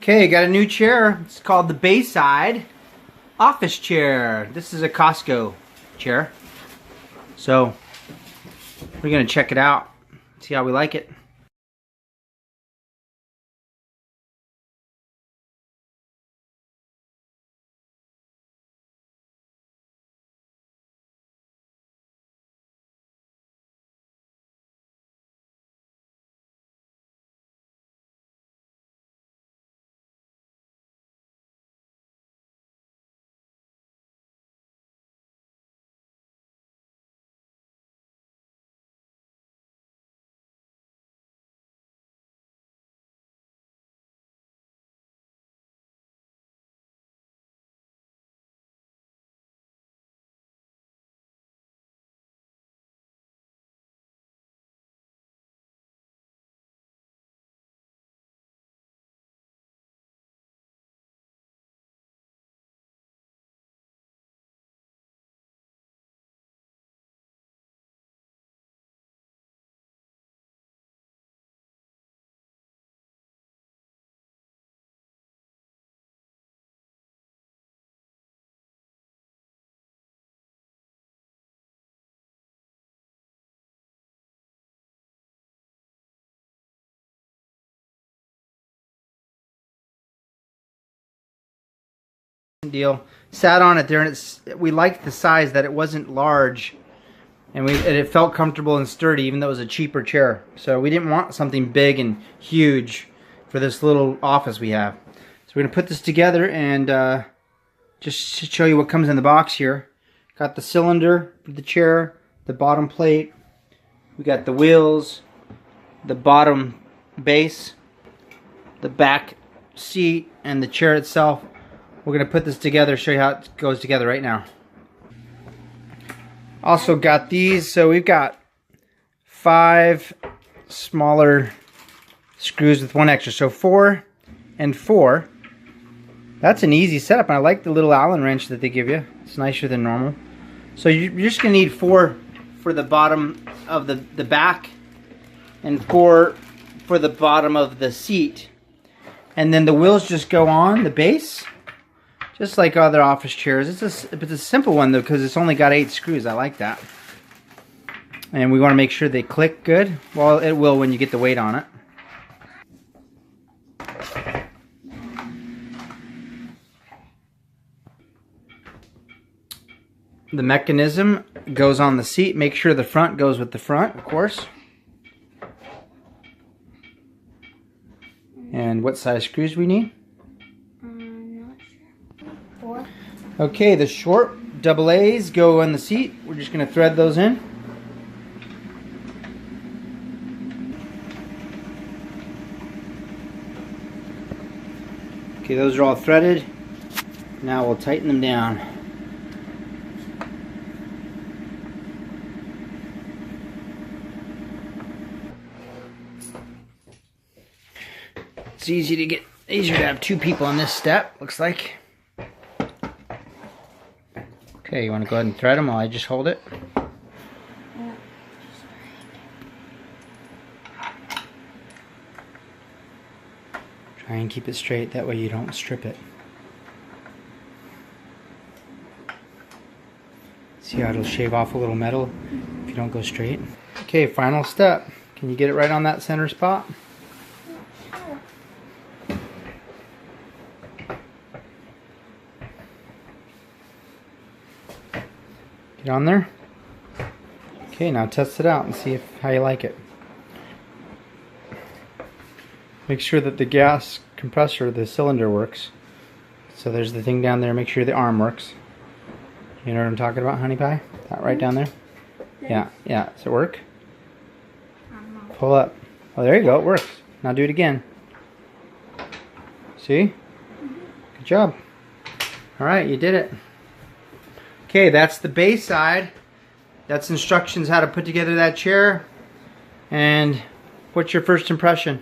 Okay, got a new chair. It's called the Bayside office chair. This is a Costco chair. So we're gonna check it out, see how we like it. Deal. Sat on it there, and we liked the size, that it wasn't large, and it felt comfortable and sturdy, even though it was a cheaper chair. So we didn't want something big and huge for this little office we have. So we're gonna put this together and just to show you what comes in the box here. Got the cylinder for the chair, the bottom plate. We got the wheels, the bottom base, the back seat, and the chair itself. We're going to put this together, show you how it goes together right now. Also got these, so we've got 5 smaller screws with 1 extra, so 4 and 4. That's an easy setup, and I like the little Allen wrench that they give you. It's nicer than normal. So you're just going to need 4 for the bottom of the back, and 4 for the bottom of the seat. And then the wheels just go on the base, just like other office chairs. It's a simple one though, because it's only got 8 screws. I like that. And we want to make sure they click good. Well, it will when you get the weight on it. The mechanism goes on the seat. Make sure the front goes with the front, of course. And what size screws we need? Okay, the short AA's go on the seat. We're just going to thread those in. Okay, those are all threaded. Now we'll tighten them down. It's easier to have 2 people on this step, looks like. Okay, you want to go ahead and thread them while I just hold it? Try and keep it straight, that way you don't strip it. See how it'll shave off a little metal if you don't go straight? Okay, final step. Can you get it right on that center spot? Get on there. Okay, now test it out and see how you like it. Make sure that the gas compressor, the cylinder, works. So there's the thing down there. Make sure the arm works. You know what I'm talking about, honey pie? That right down there? Yeah. Does it work? Pull up. Oh, there you go. It works. Now do it again. See? Good job. Alright, you did it. Okay, that's the Bayside. That's instructions how to put together that chair. And what's your first impression?